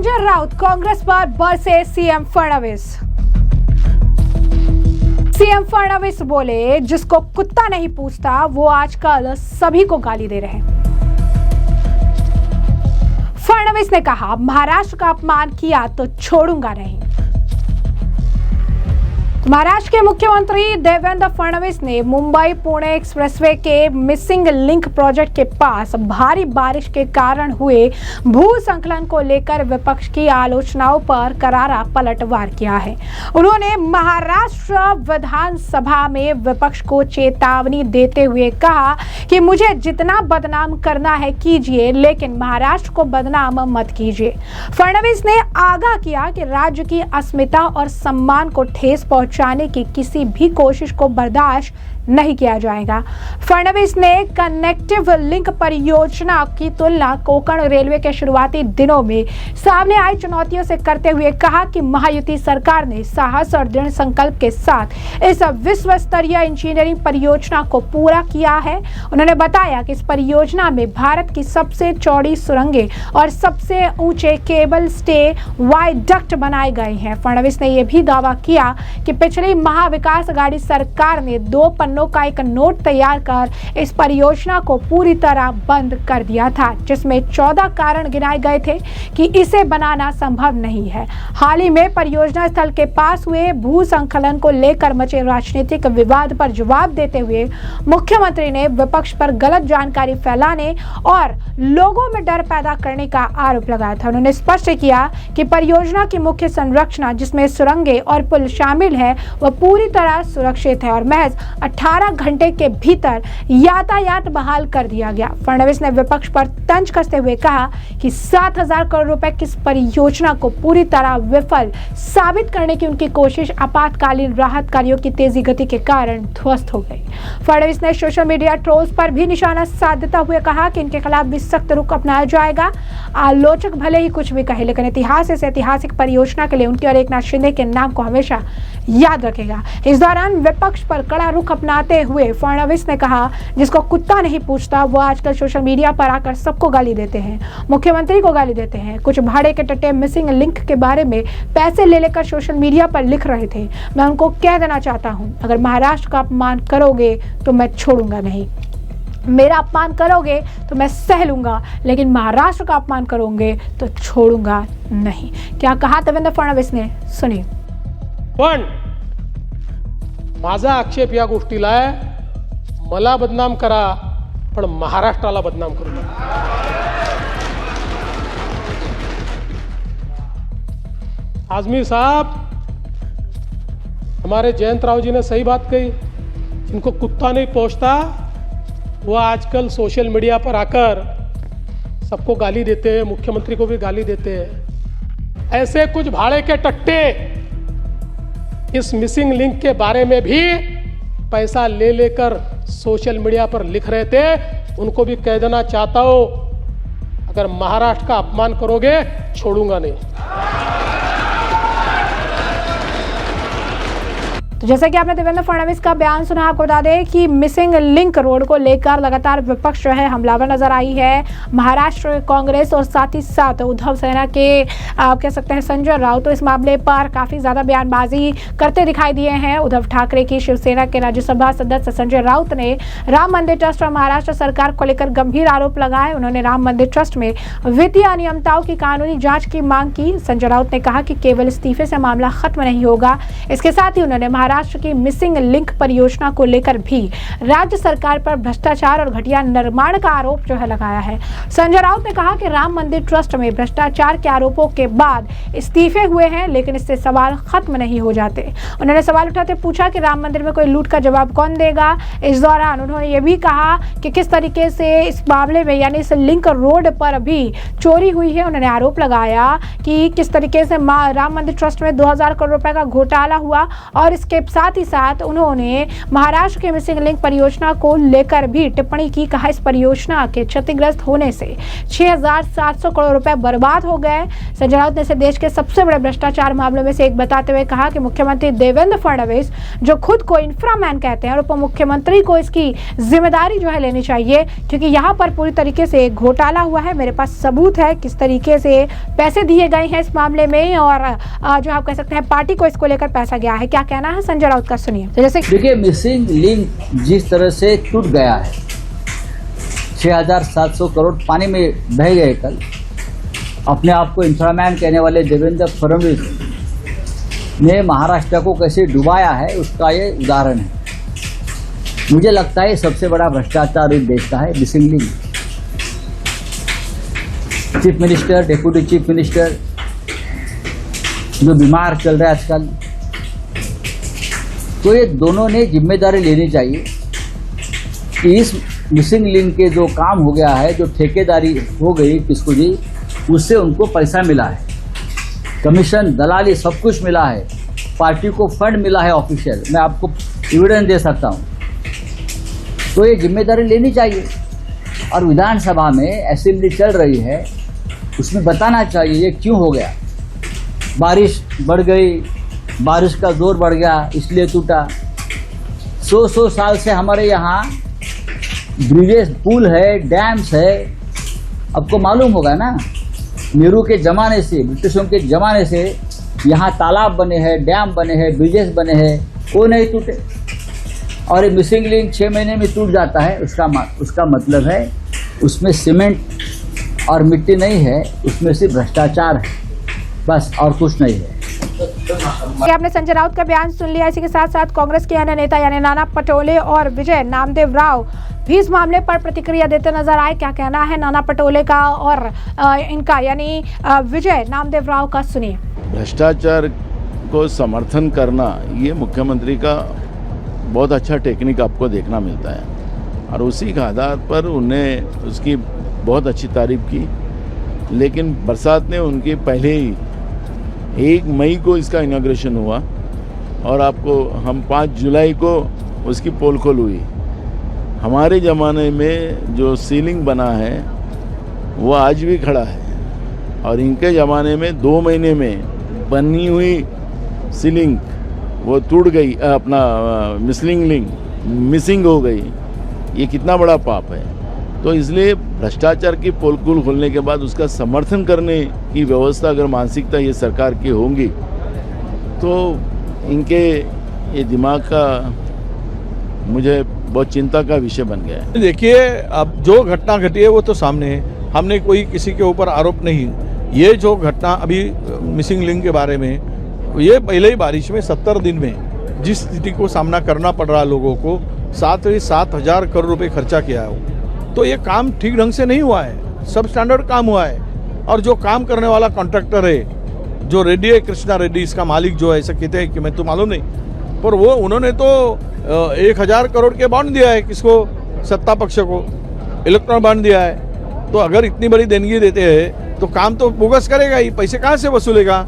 संजय राउत कांग्रेस पर बरसे CM Fadnavis. CM Fadnavis बोले, जिसको कुत्ता नहीं पूछता वो आजकल सभी को गाली दे रहे हैं। फडणवीस ने कहा, महाराष्ट्र का अपमान किया तो छोड़ूंगा नहीं। महाराष्ट्र के मुख्यमंत्री देवेंद्र फडणवीस ने मुंबई पुणे एक्सप्रेसवे के मिसिंग लिंक प्रोजेक्ट के पास भारी बारिश के कारण हुए भूस्खलन को लेकर विपक्ष की आलोचनाओं पर करारा पलटवार किया है। उन्होंने महाराष्ट्र विधानसभा में विपक्ष को चेतावनी देते हुए कहा कि मुझे जितना बदनाम करना है कीजिए, लेकिन महाराष्ट्र को बदनाम मत कीजिए। फडणवीस ने आगाह किया कि राज्य की अस्मिता और सम्मान को ठेस पहुंचाने की किसी भी कोशिश को बर्दाश्त नहीं किया जाएगा। फडणवीस ने कनेक्टिव लिंक परियोजना की तुलना कोंकण रेलवे के शुरुआती दिनों में सामने आई चुनौतियों से करते हुए कहा कि महायुति सरकार ने साहस और दृढ़ संकल्प के साथ इस विश्व स्तरीय इंजीनियरिंग परियोजना को पूरा किया है। उन्होंने बताया कि इस परियोजना में भारत की सबसे चौड़ी सुरंगें और सबसे ऊंचे केबल स्टे वायडक्ट बनाए गए हैं। फडणवीस ने यह भी दावा किया कि पिछली महाविकास अघाड़ी सरकार ने 2 पन्नों का एक नोट तैयार कर इस परियोजना को पूरी तरह बंद कर दिया था, जिसमें 14 कारण गिनाए गए थे कि इसे बनाना संभव नहीं है। हाल ही में परियोजना स्थल के पास हुए भूस्खलन को लेकर मचे राजनीतिक विवाद पर जवाब देते हुए मुख्यमंत्री ने विपक्ष पर गलत जानकारी फैलाने और लोगों में डर पैदा करने का आरोप लगाया था। उन्होंने स्पष्ट किया कि परियोजना की मुख्य संरचना, जिसमें सुरंगें और पुल शामिल है, वह पूरी तरह सुरक्षित है और महज 18 घंटे के भीतर यातायात बहाल कर दिया गया। फडणवीस ने विपक्ष पर तंज कसते हुए कहा कि 7,000 करोड़ रुपए की परियोजना को पूरी तरह विफल साबित करने की उनकी कोशिश आपातकालीन राहत कार्यों की तेजी गति के कारण ध्वस्त हो गई। फडणवीस ने सोशल मीडिया ट्रोल्स पर भी निशाना साधते हुए कहा कि इनके खिलाफ भी सख्त रुख अपनाया जाएगा। आलोचक भले ही कुछ भी कहे, लेकिन इतिहास इस ऐतिहासिक परियोजना के लिए उनके और एकनाथ शिंदे के नाम को हमेशा याद रखेगा। इस दौरान विपक्ष पर कड़ा रुख अपनाते हुए फडणवीस ने कहा, जिसको कुत्ता नहीं पूछता वो आजकल सोशल मीडिया पर आकर सबको गाली देते हैं, मुख्यमंत्री को गाली देते हैं। कुछ भाड़े के टट्टे मिसिंग लिंक के बारे में पैसे ले लेकर सोशल मीडिया पर लिख रहे थे। मैं उनको कह देना चाहता हूं, अगर महाराष्ट्र का अपमान करोगे तो मैं छोड़ूंगा नहीं। मेरा अपमान करोगे तो मैं सह लूंगा, लेकिन महाराष्ट्र का अपमान करोगे तो छोड़ूंगा नहीं। क्या कहा देवेंद्र फडणवीस ने, सुनिए। पण माझा आक्षेप या गोष्टीला आहे, मला बदनाम करा पण महाराष्ट्राला बदनाम करू नका। आजमी साहब, हमारे जयंत राव जी ने सही बात कही, जिनको कुत्ता नहीं पहुंचता वो आजकल सोशल मीडिया पर आकर सबको गाली देते हैं, मुख्यमंत्री को भी गाली देते हैं। ऐसे कुछ भाड़े के टट्टे इस मिसिंग लिंक के बारे में भी पैसा ले लेकर सोशल मीडिया पर लिख रहे थे। उनको भी कह देना चाहता हूं, अगर महाराष्ट्र का अपमान करोगे छोड़ूंगा नहीं। तो जैसा कि आपने देवेंद्र फडणवीस का बयान सुना, आपको बता दें कि मिसिंग लिंक रोड को लेकर लगातार विपक्ष जो है हमलावर नजर आई है। महाराष्ट्र कांग्रेस और साथ ही साथ उद्धव सेना के आप कह सकते हैं संजय राउत तो इस मामले पर काफी ज्यादा बयानबाजी करते दिखाई दिए हैं। उद्धव ठाकरे की शिवसेना के राज्यसभा सदस्य संजय राउत ने राम मंदिर ट्रस्ट और महाराष्ट्र सरकार को लेकर गंभीर आरोप लगाए। उन्होंने राम मंदिर ट्रस्ट में वित्तीय अनियमितताओं की कानूनी जांच की मांग की। संजय राउत ने कहा कि केवल इस्तीफे से मामला खत्म नहीं होगा। इसके साथ ही उन्होंने महाराष्ट्र की मिसिंग लिंक परियोजना को लेकर भी राज्य सरकार पर भ्रष्टाचार और घटिया निर्माण का आरोप जो है लगाया है। संजय राउत ने कहा कि राम मंदिर ट्रस्ट में भ्रष्टाचार के आरोपों के बाद इस्तीफे हुए हैं, लेकिन इससे सवाल खत्म नहीं हो जाते। उन्होंने सवाल उठाते पूछा कि राम मंदिर में कोई लूट का जवाब कौन देगा। इस दौरान उन्होंने ये भी कहा कि किस तरीके से इस मामले में यानी इस लिंक रोड पर भी चोरी हुई है। उन्होंने आरोप लगाया कि किस तरीके से राम मंदिर ट्रस्ट में 2000 करोड़ रुपए का घोटाला हुआ और इसके इसके साथ ही साथ उन्होंने महाराष्ट्र के मिसिंग लिंक परियोजना को लेकर भी टिप्पणी की। कहा इस परियोजना के क्षतिग्रस्त होने से 6,700 करोड़ रुपए बर्बाद हो गए। संजय राउत ने इसे देश के सबसे बड़े भ्रष्टाचार मामलों में से एक बताते हुए कहा कि मुख्यमंत्री देवेंद्र फडणवीस जो खुद को इंफ्रामैन कहते हैं और उप मुख्यमंत्री को इसकी जिम्मेदारी जो है लेनी चाहिए, क्योंकि यहाँ पर पूरी तरीके से घोटाला हुआ है। मेरे पास सबूत है किस तरीके से पैसे दिए गए हैं इस मामले में और जो आप कह सकते हैं पार्टी को इसको लेकर पैसा गया है। क्या कहना है संजय राउत का, सुनिए। तो जैसे देखिए, मिसिंग लिंक जिस तरह से टूट गया है, 6,700 करोड़ पानी में बह गए। कल अपने आप को इंफ्रामैन कहने वाले देवेंद्र फडणवीस ने महाराष्ट्र को कैसे डुबाया है उसका ये उदाहरण है। मुझे लगता है सबसे बड़ा भ्रष्टाचार इस देश का है missing link. Chief minister, deputy chief minister जो बीमार चल रहा है आजकल, तो ये दोनों ने जिम्मेदारी लेनी चाहिए कि इस मिसिंग लिंक के जो काम हो गया है, जो ठेकेदारी हो गई किसको जी, उससे उनको पैसा मिला है, कमीशन, दलाली सब कुछ मिला है, पार्टी को फंड मिला है ऑफिशियल। मैं आपको एविडेंस दे सकता हूँ। तो ये जिम्मेदारी लेनी चाहिए और विधानसभा में असेंबली चल रही है, उसमें बताना चाहिए ये क्यों हो गया। बारिश बढ़ गई, बारिश का जोर बढ़ गया इसलिए टूटा। 100 साल से हमारे यहाँ ब्रिजेस, पुल है, डैम्स है। आपको मालूम होगा ना, नेहरू के ज़माने से, ब्रिटिशों के ज़माने से यहाँ तालाब बने हैं, डैम बने हैं, ब्रिजेस बने हैं, वो नहीं टूटे। और ये मिसिंग लिंक 6 महीने में टूट जाता है, उसका मतलब है उसमें सीमेंट और मिट्टी नहीं है, उसमें सिर्फ भ्रष्टाचार है, बस और कुछ नहीं है। आपने संजय राउत का बयान सुन लिया। इसी के साथ साथ कांग्रेस के अन्य नेता यानी नाना पटोले और विजय नामदेव राव भी इस मामले पर प्रतिक्रिया देते नजर आए। क्या कहना है नाना पटोले का और इनका यानी विजय नामदेव राव का, सुनिए। भ्रष्टाचार को समर्थन करना ये मुख्यमंत्री का बहुत अच्छा टेक्निक आपको देखना मिलता है और उसी के आधार पर उन्हें उसकी बहुत अच्छी तारीफ की। लेकिन बरसात ने उनके पहले ही 1 मई को इसका इनॉग्रेशन हुआ और आपको हम 5 जुलाई को उसकी पोल खोल हुई। हमारे ज़माने में जो सीलिंग बना है वो आज भी खड़ा है और इनके ज़माने में 2 महीने में बनी हुई सीलिंग वो टूट गई, अपना मिसिंग हो गई। ये कितना बड़ा पाप है। तो इसलिए भ्रष्टाचार की पोल खोलने के बाद उसका समर्थन करने की व्यवस्था अगर मानसिकता ये सरकार की होंगी तो इनके ये दिमाग का मुझे बहुत चिंता का विषय बन गया है। देखिए, अब जो घटना घटी है वो तो सामने है, हमने कोई किसी के ऊपर आरोप नहीं। ये जो घटना अभी मिसिंग लिंक के बारे में, ये पहले ही बारिश में 70 दिन में जिस स्थिति को सामना करना पड़ रहा लोगों को, 7,000 करोड़ रुपए खर्चा किया है, तो ये काम ठीक ढंग से नहीं हुआ है, सब स्टैंडर्ड काम हुआ है। और जो काम करने वाला कॉन्ट्रैक्टर है, जो रेड्डी है, कृष्णा रेड्डी, इसका मालिक जो है, ऐसा कहते हैं कि मैं तो मालूम नहीं, पर वो उन्होंने तो 1,000 करोड़ के बॉन्ड दिया है, किसको, सत्ता पक्ष को, इलेक्ट्रॉन बॉन्ड दिया है। तो अगर इतनी बड़ी देनगी देते हैं तो काम तो बोगस करेगा ही, पैसे कहाँ से वसूलेगा।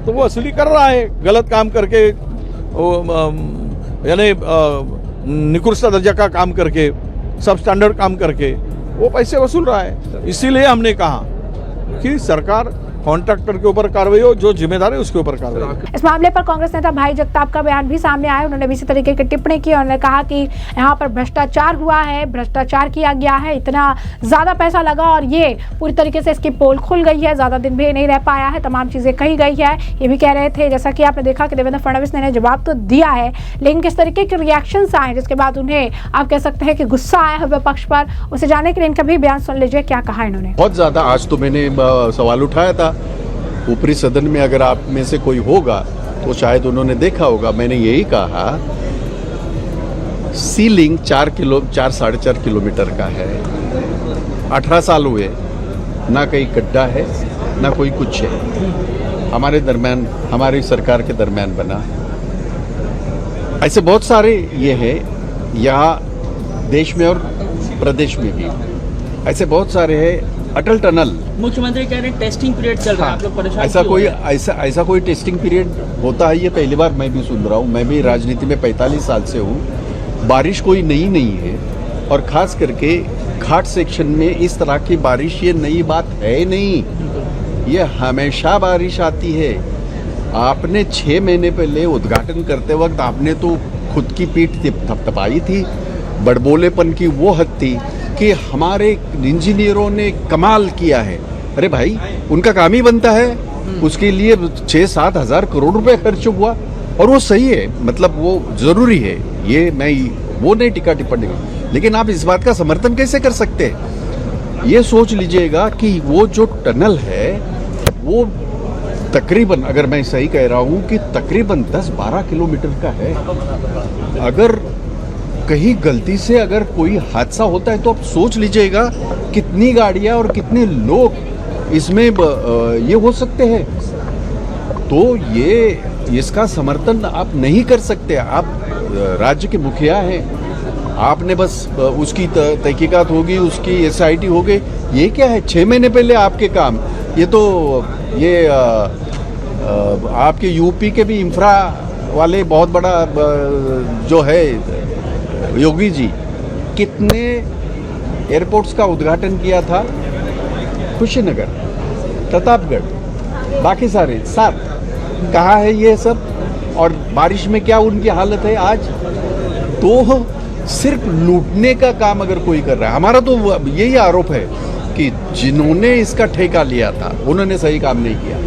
तो वो वसूली कर रहा है गलत काम करके, यानी निकृष्ट दर्जा का काम करके, सब स्टैंडर्ड काम करके वो पैसे वसूल रहा है। इसीलिए हमने कहा कि सरकार कॉन्ट्रैक्टर के ऊपर कार्रवाई हो, जो जिम्मेदार है उसके ऊपर कार्रवाई। इस मामले पर कांग्रेस नेता भाई जगताप का बयान भी सामने आया। उन्होंने भी इसी तरीके की टिप्पणी की। उन्होंने कहा कि यहाँ पर भ्रष्टाचार हुआ है, भ्रष्टाचार किया गया है, इतना ज्यादा पैसा लगा और ये पूरी तरीके से इसकी पोल खुल गई है, ज्यादा दिन भी नहीं रह पाया है, तमाम चीजें कही गई है। ये भी कह रहे थे, जैसा कि आपने देखा कि देवेंद्र फडणवीस ने जवाब तो दिया है, लेकिन किस तरीके के रिएक्शंस आए जिसके बाद उन्हें आप कह सकते हैं कि गुस्सा आया है विपक्ष पर, उसे जानने के लिए इनका भी बयान सुन लीजिए क्या कहा इन्होंने। बहुत ज्यादा आज तो मैंने सवाल उठाया था ऊपरी सदन में, अगर आप में से कोई होगा तो शायद उन्होंने देखा होगा। मैंने यही कहा, सीलिंग 4-4.5 किलोमीटर का है, 18 साल हुए, ना कहीं गड्ढा है ना कोई कुछ है। हमारे दरमियान, हमारी सरकार के दरमियान बना। ऐसे बहुत सारे ये है, यहाँ देश में और प्रदेश में भी ऐसे बहुत सारे हैं। अटल टनल, मुख्यमंत्री कह रहे हैं टेस्टिंग पीरियड चल रहा है, आप लोग परेशान ऐसा क्यों कोई हो रहे हैं? ऐसा कोई टेस्टिंग पीरियड होता है, ये पहली बार मैं भी सुन रहा हूँ। मैं भी राजनीति में 45 साल से हूँ। बारिश कोई नई नहीं है, और खास करके घाट सेक्शन में इस तरह की बारिश ये नई बात है नहीं, ये हमेशा बारिश आती है। आपने 6 महीने पहले उद्घाटन करते वक्त आपने तो खुद की पीठ थपथपाई थी, बड़बोलेपन की वो हद थी कि हमारे इंजीनियरों ने कमाल किया है। अरे भाई, उनका काम ही बनता है, उसके लिए 6-7 हज़ार करोड़ रुपए खर्च हुआ, और वो सही है, मतलब वो जरूरी है, ये मैं वो नहीं टिक्का टिप्पणी, लेकिन आप इस बात का समर्थन कैसे कर सकते हैं? ये सोच लीजिएगा कि वो जो टनल है वो तकरीबन, अगर मैं सही कह रहा हूँ कि तकरीबन 10-12 किलोमीटर का है। अगर कहीं गलती से अगर कोई हादसा होता है तो आप सोच लीजिएगा कितनी गाड़ियाँ और कितने लोग इसमें ये हो सकते हैं। तो ये इसका समर्थन आप नहीं कर सकते। आप राज्य के मुखिया हैं, आपने बस उसकी तहकीकात होगी, उसकी SIT हो गई, ये क्या है 6 महीने पहले आपके काम। ये तो ये आपके यूपी के भी इंफ्रा वाले बहुत बड़ा जो है योगी जी, कितने एयरपोर्ट्स का उद्घाटन किया था, कुशीनगर, प्रतापगढ़, बाकी सारे 7, कहाँ है ये सब? और बारिश में क्या उनकी हालत है आज? तो सिर्फ लूटने का काम अगर कोई कर रहा है, हमारा तो यही आरोप है कि जिन्होंने इसका ठेका लिया था उन्होंने सही काम नहीं किया।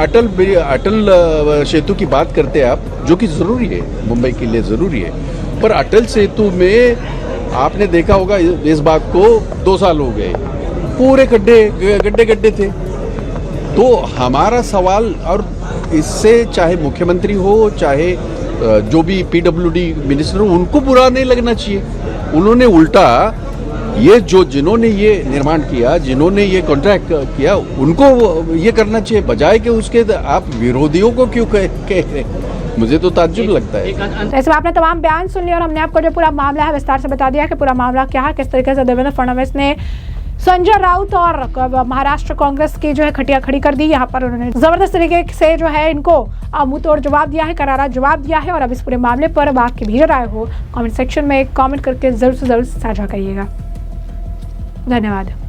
अटल सेतु की बात करते हैं आप, जो कि जरूरी है, मुंबई के लिए जरूरी है, पर अटल सेतु में आपने देखा होगा इस बात को 2 साल हो गए, पूरे गड्ढे थे। तो हमारा सवाल, और इससे चाहे मुख्यमंत्री हो, चाहे जो भी PWD मिनिस्टर हो, उनको बुरा नहीं लगना चाहिए। उन्होंने उल्टा ये जिन्होंने ये निर्माण किया, जिन्होंने ये कॉन्ट्रैक्ट किया, उनको ये करना चाहिए, बजाय कि उसके आप विरोधियों को क्यों कह रहे? मुझे तो ताज्जुब लगता है। तो इसमें आपने तमाम बयान सुन लिया और हमने आपको जो पूरा मामला है विस्तार से बता दिया कि पूरा मामला क्या है, किस तरीके से देवेंद्र फडणवीस ने संजय राउत और महाराष्ट्र कांग्रेस की जो है खटिया खड़ी कर दी। यहाँ पर उन्होंने जबरदस्त तरीके से जो है इनको मुंह तोड़ जवाब दिया है, करारा जवाब दिया है। और अब इस पूरे मामले पर आपकी भी राय हो कमेंट सेक्शन में कमेंट करके जरूर से जरूर साझा करिएगा। धन्यवाद।